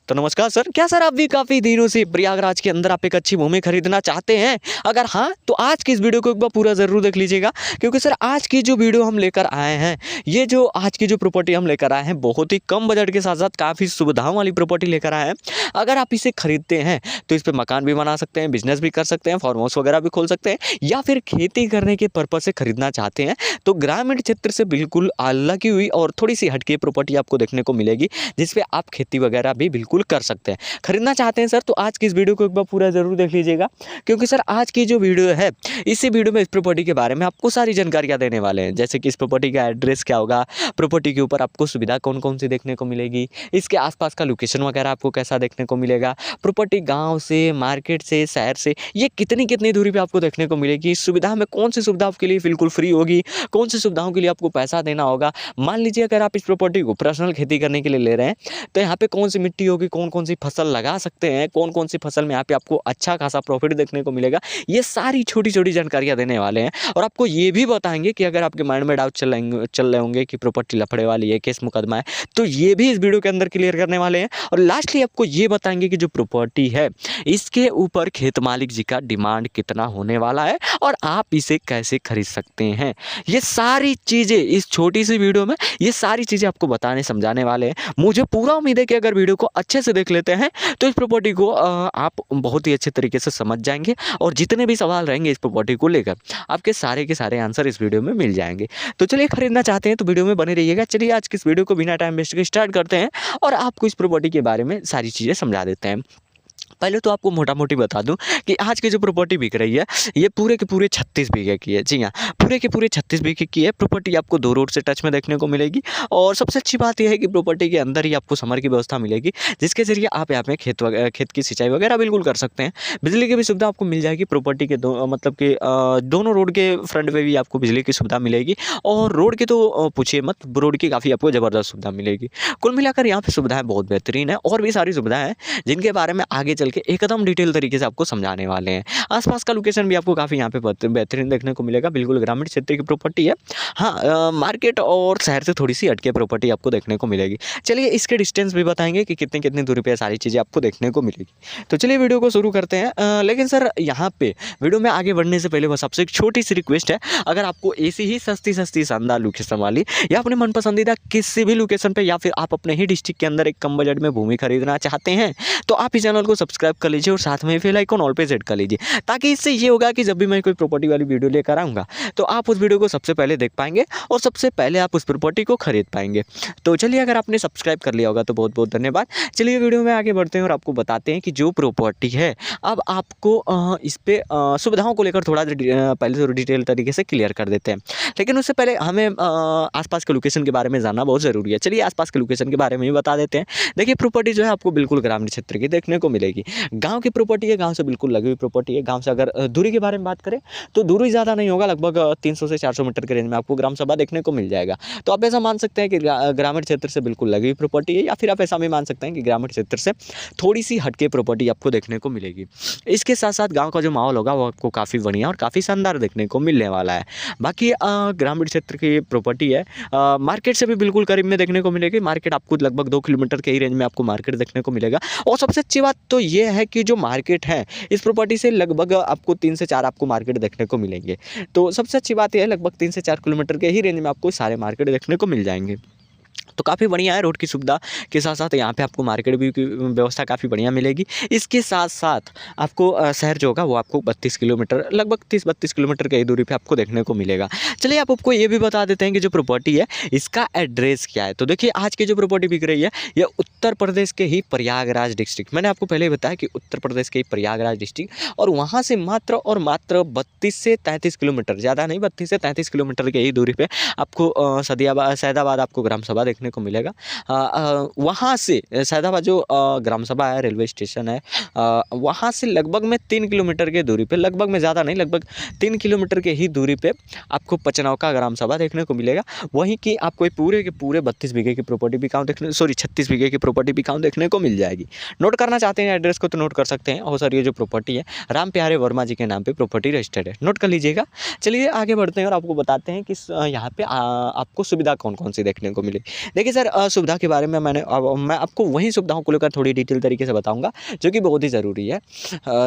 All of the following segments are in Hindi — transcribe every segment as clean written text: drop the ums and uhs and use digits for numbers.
तो नमस्कार सर, क्या सर आप भी काफ़ी दिनों से प्रयागराज के अंदर आप एक अच्छी भूमि खरीदना चाहते हैं? अगर हाँ, तो आज की इस वीडियो को एक बार पूरा ज़रूर देख लीजिएगा, क्योंकि सर आज की जो वीडियो हम लेकर आए हैं, ये जो आज की जो प्रॉपर्टी हम लेकर आए हैं, बहुत ही कम बजट के साथ-साथ काफ़ी सुविधाओं वाली प्रॉपर्टी लेकर आए हैं। अगर आप इसे खरीदते हैं, तो इस पे मकान भी बना सकते हैं, बिज़नेस भी कर सकते हैं, फार्म हाउस वगैरह भी खोल सकते हैं, या फिर खेती करने के पर्पज़ से खरीदना चाहते हैं, तो ग्रामीण क्षेत्र से बिल्कुल लगी हुई और थोड़ी-सी हटके प्रॉपर्टी आपको देखने को मिलेगी, जिस पे आप खेती वगैरह भी बिल्कुल कर सकते हैं। खरीदना चाहते हैं सर, तो आज की इस वीडियो को एक बार पूरा ज़रूर देख लीजिएगा, क्योंकि सर आज की जो वीडियो है, इसी वीडियो में इस प्रॉपर्टी के बारे में आपको सारी जानकारियाँ देने वाले हैं। जैसे कि इस प्रॉपर्टी का एड्रेस क्या होगा, प्रॉपर्टी के ऊपर आपको सुविधा कौन-कौन सी देखने को मिलेगी, इसके आस-पास का लोकेशन वगैरह आपको कैसा देखने को मिलेगा, प्रॉपर्टी गाँव से, मार्केट से, शहर से ये कितनी-कितनी दूरी पे आपको देखने को मिलेगी, सुविधा में कौन सी सुविधा आपके लिए बिल्कुल फ्री होगी, कौन सी सुविधाओं के लिए आपको पैसा देना होगा। मान लीजिए अगर आप इस प्रॉपर्टी को पर्सनल खेती करने के लिए ले रहे हैं, तो यहाँ पे कौन सी मिट्टी होगी, कौन-कौन सी फसल लगा सकते हैं, कौन-कौन सी फसल में यहाँ पे आपको अच्छा खासा प्रॉफिट देखने को मिलेगा। ये सारी छोटी-छोटी जानकारियाँ देने वाले हैं, और आपको ये भी बताएँगे कि अगर आपके माइंड में डाउट चल रहे होंगे कि प्रॉपर्टी लफड़े वाली है, केस मुकदमा है, तो ये भी इस वीडियो के अंदर क्लियर करने वाले हैं। और लास्टली आपको ये बताएँगे कि जो प्रॉपर्टी है, इसके ऊपर खेत मालिक जी का डिमांड कितना होने वाला है और आप इसे कैसे खरीद सकते हैं। ये सारी चीज़ें इस छोटी सी वीडियो में, ये सारी चीज़ें आपको बताने समझाने वाले हैं। मुझे पूरा उम्मीद है कि अगर वीडियो को अच्छे से देख लेते हैं, तो इस प्रॉपर्टी को आप बहुत ही अच्छे तरीके से समझ जाएँगे, और जितने भी सवाल रहेंगे इस प्रॉपर्टी को लेकर, आपके सारे के सारे आंसर इस वीडियो में मिल जाएँगे। तो चलिए, खरीदना चाहते हैं तो वीडियो में बने रहिएगा। चलिए आज की इस वीडियो को बिना टाइम वेस्ट के स्टार्ट करते हैं, और आपको इस प्रॉपर्टी के बारे में सारी चीज़ें समझा देते हैं। पहले तो आपको मोटा-मोटी बता दूँ कि आज की जो प्रॉपर्टी बिक रही है, ये पूरे के पूरे 36 बीघे की है। जी हाँ, पूरे के पूरे 36 बीघे की है। प्रॉपर्टी आपको 2 रोड से टच में देखने को मिलेगी, और सबसे अच्छी बात ये है कि प्रॉपर्टी के अंदर ही आपको समर की व्यवस्था मिलेगी, जिसके ज़रिए आप यहाँ पे खेत की सिंचाई वगैरह बिल्कुल कर सकते हैं। बिजली की भी सुविधा आपको मिल जाएगी प्रॉपर्टी के मतलब कि दोनों रोड के फ्रंट पे भी आपको बिजली की सुविधा मिलेगी, और रोड की तो पूछिए मत, रोड की काफ़ी आपको ज़बरदस्त सुविधा मिलेगी। कुल मिलाकर यहाँ पे सुविधाएँ बहुत बेहतरीन है, और भी सारी सुविधाएँ हैं, जिनके बारे में आगे चल के एकदम डिटेल तरीके से आपको समझाने वाले हैं। आसपास का लोकेशन भी आपको काफ़ी यहाँ पे बेहतरीन देखने को मिलेगा। बिल्कुल ग्रामीण क्षेत्र की प्रॉपर्टी है। हाँ, मार्केट और शहर से थोड़ी-सी हटके प्रॉपर्टी आपको देखने को मिलेगी। चलिए इसके डिस्टेंस भी बताएँगे कि कितनी-कितनी दूरी पे सारी चीज़ें आपको देखने को मिलेगी। तो चलिए वीडियो को शुरू करते हैं। लेकिन सर यहाँ पे वीडियो में आगे बढ़ने से पहले बस आपसे एक छोटी-सी रिक्वेस्ट है, अगर आपको ऐसी ही सस्ती-सस्ती शानदार लोकेशन वाली, या अपने मन पसंदीदा किसी भी लोकेशन पे, या फिर आप अपने ही डिस्ट्रिक्ट के अंदर एक कम बजट में भूमि खरीदना चाहते हैं, तो आप इस चैनल को सब्सक्राइब कर लीजिए, और साथ में बेल आइकन ऑल पे सेट कर लीजिए, ताकि इससे ये होगा कि जब भी मैं कोई प्रॉपर्टी वाली वीडियो लेकर आऊँगा, तो आप उस वीडियो को सबसे पहले देख पाएँगे, और सबसे पहले आप उस प्रॉपर्टी को खरीद पाएँगे। तो चलिए, अगर आपने सब्सक्राइब कर लिया होगा तो बहुत-बहुत धन्यवाद। चलिए वीडियो में आगे बढ़ते हैं, और आपको बताते हैं कि जो प्रॉपर्टी है, अब आपको इस पे सुविधाओं को लेकर थोड़ा पहले तो डिटेल तरीके से क्लियर कर देते हैं। लेकिन उससे पहले हमें आसपास के लोकेशन के बारे में जानना बहुत ज़रूरी है। चलिए आसपास के लोकेशन के बारे में भी बता देते हैं। देखिए, प्रॉपर्टी जो है आपको बिल्कुल ग्रामीण क्षेत्र की देखने को मिलेगी। गाँव की प्रॉपर्टी है, गाँव से बिल्कुल लगी हुई प्रॉपर्टी है। गाँव से अगर दूरी के बारे में बात करें, तो दूरी ज़्यादा नहीं होगा, लगभग 300 से 400 मीटर के रेंज में आपको ग्राम सभा देखने को मिल जाएगा। तो आप ऐसा मान सकते हैं कि ग्रामीण क्षेत्र से बिल्कुल लगी हुई प्रॉपर्टी है, या फिर आप ऐसा भी मान सकते हैं कि ग्रामीण क्षेत्र से थोड़ी-सी हटके प्रॉपर्टी आपको देखने को मिलेगी। इसके साथ-साथ गाँव का जो माहौल होगा, वो आपको काफ़ी बढ़िया और काफ़ी शानदार देखने को मिलने वाला है। बाकी ग्रामीण क्षेत्र की प्रॉपर्टी है, मार्केट से भी बिल्कुल करीब में देखने को मिलेगी। मार्केट आपको लगभग 2 किलोमीटर के ही रेंज में आपको मार्केट देखने को मिलेगा, और सबसे अच्छी बात तो ये है कि जो मार्केट है, इस प्रॉपर्टी से लगभग आपको 3 से 4 आपको मार्केट देखने को मिलेंगे। तो सबसे अच्छी बात ये है, लगभग 3 से 4 किलोमीटर के ही रेंज में आपको सारे मार्केट देखने को मिल जाएँगे। तो काफ़ी बढ़िया है, रोड की सुविधा के साथ-साथ यहाँ पे आपको मार्केट भी की व्यवस्था काफ़ी बढ़िया मिलेगी। इसके साथ-साथ आपको शहर जो होगा, वो आपको 32 किलोमीटर, लगभग 30-32 किलोमीटर की दूरी पे आपको देखने को मिलेगा। चलिए आप आपको ये भी बता देते हैं कि जो प्रॉपर्टी है, इसका एड्रेस क्या है। तो देखिए, आज की जो प्रॉपर्टी बिक रही है, ये उत्तर प्रदेश के ही प्रयागराज डिस्ट्रिक्ट, मैंने आपको पहले ही बताया कि उत्तर प्रदेश के ही प्रयागराज डिस्ट्रिक्ट, और वहाँ से मात्र और मात्र 32 से 33 किलोमीटर, ज़्यादा नहीं, 32 से 33 किलोमीटर की ही दूरी पे आपको सैदाबाद आपको ग्राम सभा देखने को मिलेगा। वहाँ से सैदाबाद जो ग्राम सभा है, रेलवे स्टेशन है, वहाँ से लगभग में 3 किलोमीटर की दूरी पे, लगभग में ज़्यादा नहीं, लगभग 3 किलोमीटर की ही दूरी पे आपको पचनौका ग्राम सभा देखने को मिलेगा। वहीं की आपको पूरे के पूरे 32 बीघे की प्रॉपर्टी बिकाऊ 36 बीघे की प्रॉपर्टी बिकाऊ देखने को मिल जाएगी। नोट करना चाहते हैं एड्रेस को तो नोट कर सकते हैं। और सर, ये जो प्रॉपर्टी है, राम प्यारे वर्मा जी के नाम पे प्रॉपर्टी रजिस्टर्ड है, नोट कर लीजिएगा। चलिए आगे बढ़ते हैं, और आपको बताते हैं कि यहाँ पे आपको सुविधा कौन कौन सी देखने को मिलेगी। देखिए सर सुविधा के बारे में मैं आपको वही सुविधाओं को लेकर थोड़ी डिटेल तरीके से बताऊँगा जो कि बहुत ही ज़रूरी है।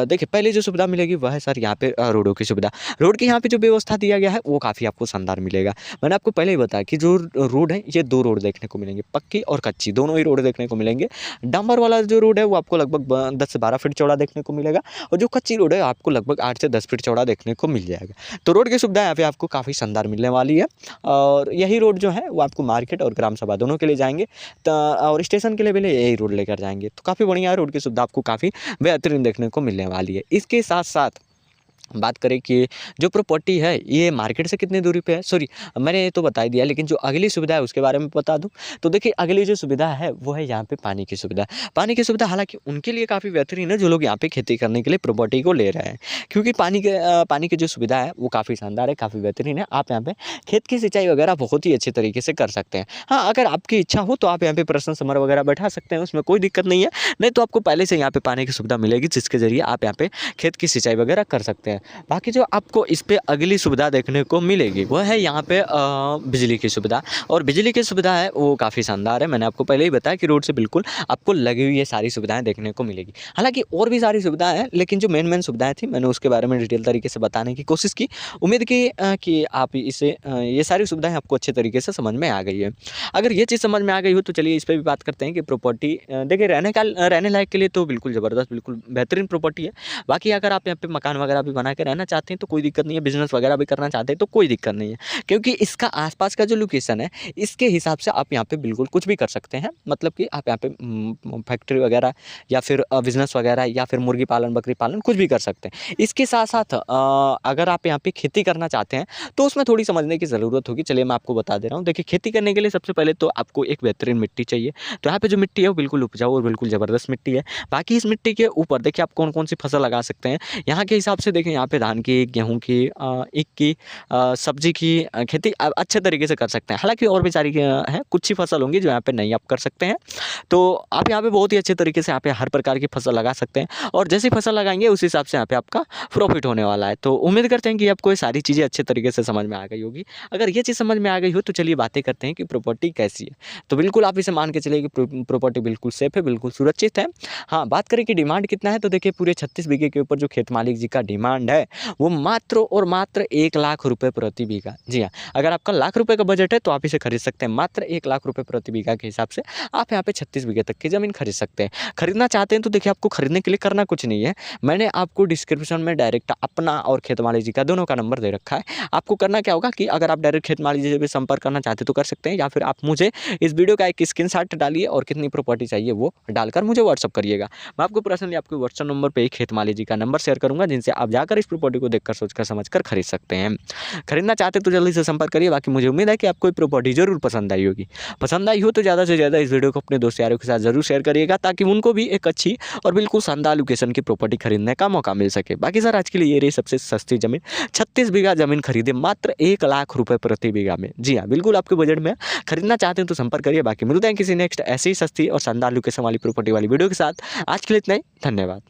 देखिए पहले जो सुविधा मिलेगी वह है सर यहाँ पे रोडों की सुविधा। रोड की यहाँ पे जो व्यवस्था दिया गया है वो काफ़ी आपको शानदार मिलेगा। मैंने आपको पहले ही बताया कि जो रोड है ये 2 रोड देखने को मिलेंगे, पक्की और कच्ची दोनों ही रोड देखने को मिलेंगे। डांबर वाला जो रोड है वो आपको लगभग 10 से 12 फीट चौड़ा देखने को मिलेगा और जो कच्ची रोड है आपको लगभग 8 से 10 फीट चौड़ा देखने को मिल जाएगा। तो रोड की सुविधा यहाँ पे आपको काफ़ी शानदार मिलने वाली है और यही रोड जो है वो आपको मार्केट और ग्राम सभा दोनों के लिए जाएँगे और स्टेशन के लिए भी यही रोड लेकर जाएँगे। तो काफ़ी बढ़िया रोड की सुविधा आपको काफ़ी बेहतरीन देखने को मिलने वाली है। इसके साथ-साथ बात करें कि जो प्रॉपर्टी है ये मार्केट से कितनी दूरी पे है, सॉरी मैंने ये तो बता ही दिया, लेकिन जो अगली सुविधा है उसके बारे में बता दूं। तो देखिए अगली जो सुविधा है वो है यहाँ पे पानी की सुविधा। पानी की सुविधा हालांकि उनके लिए काफ़ी बेहतरीन है जो लोग यहाँ पे खेती करने के लिए प्रॉपर्टी को ले रहे हैं, क्योंकि पानी की जो सुविधा है वो काफ़ी शानदार है, काफ़ी बेहतरीन है। आप यहाँ पे खेत की सिंचाई वगैरह बहुत ही अच्छे तरीके से कर सकते हैं। हाँ, अगर आपकी इच्छा हो तो आप यहाँ पे पर्सनल समर वगैरह बैठा सकते हैं, उसमें कोई दिक्कत नहीं है। नहीं तो आपको पहले से यहाँ पे पानी की सुविधा मिलेगी जिसके जरिए आप यहाँ पे खेत की सिंचाई वगैरह कर सकते हैं। बाकी जो आपको इस पे अगली सुविधा देखने को मिलेगी वो है यहाँ पे बिजली की सुविधा। और बिजली की सुविधा है वो काफ़ी शानदार है। मैंने आपको पहले ही बताया कि रोड से बिल्कुल आपको लगी हुई ये सारी सुविधाएं देखने को मिलेगी। हालांकि और भी सारी सुविधाएं हैं, लेकिन जो मेन सुविधाएं थी मैंने उसके बारे में डिटेल तरीके से बताने की कोशिश की। उम्मीद की कि आप इसे ये सारी सुविधाएं आपको अच्छे तरीके से समझ में आ गई है। अगर ये चीज़ समझ में आ गई हो तो चलिए इस पर भी बात करते हैं कि प्रॉपर्टी देखिए रहने लायक के लिए तो बिल्कुल ज़बरदस्त, बिल्कुल बेहतरीन प्रॉपर्टी है। बाकी अगर आप यहाँ पे मकान वगैरह भी बना के रहना चाहते हैं तो कोई दिक्कत नहीं है, बिजनेस वगैरह भी करना चाहते हैं तो कोई दिक्कत नहीं है, क्योंकि इसका आसपास का जो लोकेशन है इसके हिसाब से आप यहाँ पे बिल्कुल कुछ भी कर सकते हैं। मतलब कि आप यहाँ पे फैक्ट्री वगैरह या फिर बिजनेस वगैरह या फिर मुर्गी पालन, बकरी पालन कुछ भी कर सकते हैं। इसके साथ साथ अगर आप यहाँ पे खेती करना चाहते हैं तो उसमें थोड़ी समझने की ज़रूरत होगी। चलिए मैं आपको बता दे रहा हूँ। देखिए खेती करने के लिए सबसे पहले तो आपको एक बेहतरीन मिट्टी चाहिए। तो यहाँ पे जो मिट्टी है वो बिल्कुल उपजाऊ और बिल्कुल ज़बरदस्त मिट्टी है। बाकी इस मिट्टी के ऊपर देखिए आप कौन कौन सी फसल लगा सकते हैं। यहाँ के हिसाब से देखिए यहाँ पे धान की, गेहूँ की, ईख की, सब्जी की खेती आप अच्छे तरीके से कर सकते हैं। हालांकि और भी सारी हैं, कुछ ही फसल होंगी जो यहाँ पे नहीं आप कर सकते हैं। तो आप यहाँ पे बहुत ही अच्छे तरीके से यहाँ पे हर प्रकार की फसल लगा सकते हैं और जैसी फसल लगाएंगे उस हिसाब से यहाँ पे आपका प्रॉफिट होने वाला है। तो उम्मीद करते हैं कि आपको ये सारी चीज़ें अच्छे तरीके से समझ में आ गई होगी। अगर ये चीज़ समझ में आ गई हो तो चलिए बातें करते हैं कि प्रॉपर्टी कैसी है। तो बिल्कुल आप इसे मान के चलिए कि प्रॉपर्टी बिल्कुल सेफ है, बिल्कुल सुरक्षित है। हाँ, बात करें कि डिमांड कितना है तो देखिए पूरे 36 बीघे के ऊपर जो खेत मालिक जी का डिमांड है वो मात्र और मात्र 1 लाख रुपए प्रति बीघा। जी हाँ, अगर आपका लाख रुपए का बजट है तो आप इसे खरीद सकते हैं। मात्र 1 लाख रुपए प्रति बीघा के हिसाब से आप यहाँ पे 36 बीघे तक की ज़मीन खरीद सकते हैं। खरीदना चाहते हैं तो देखिए आपको खरीदने के लिए करना कुछ नहीं है। मैंने आपको डिस्क्रिप्शन में डायरेक्ट अपना और खेत मालिक जी का दोनों का नंबर दे रखा है। आपको करना क्या होगा कि अगर आप डायरेक्ट खेत मालिक जी से भी संपर्क करना चाहते तो कर सकते हैं, या फिर आप मुझे इस वीडियो का एक स्क्रीनशॉट डालिए और कितनी प्रॉपर्टी चाहिए वो डालकर मुझे व्हाट्सअप करिएगा। मैं आपको पर्सनली आपके व्हाट्सअप नंबर पे ही खेत मालिक जी का नंबर शेयर करूंगा, जिनसे आप जाकर इस प्रॉपर्टी को देखकर, सोचकर, समझकर खरीद सकते हैं। खरीदना चाहते तो जल्दी से संपर्क करिए। बाकी मुझे उम्मीद है कि आपको ये प्रॉपर्टी जरूर पसंद आई होगी। पसंद आई हो तो ज़्यादा से ज़्यादा इस वीडियो को अपने दोस्त यारों के साथ जरूर शेयर करिएगा, ताकि उनको भी एक अच्छी और बिल्कुल शानदार लोकेशन की प्रॉपर्टी खरीदने का मौका मिल सके। बाकी सर आज के लिए ये रही सबसे सस्ती जमीन, 36 बीघा जमीन खरीदे मात्र 1 लाख रुपए प्रति बीघा में। जी हाँ, बिल्कुल आपके बजट में। खरीदना चाहते हैं तो संपर्क करिए। बाकी मिलते हैं किसी नेक्स्ट ऐसी सस्ती और शानदार लोकेशन वाली प्रॉपर्टी वाली वीडियो के साथ। आज के लिए इतना ही, धन्यवाद।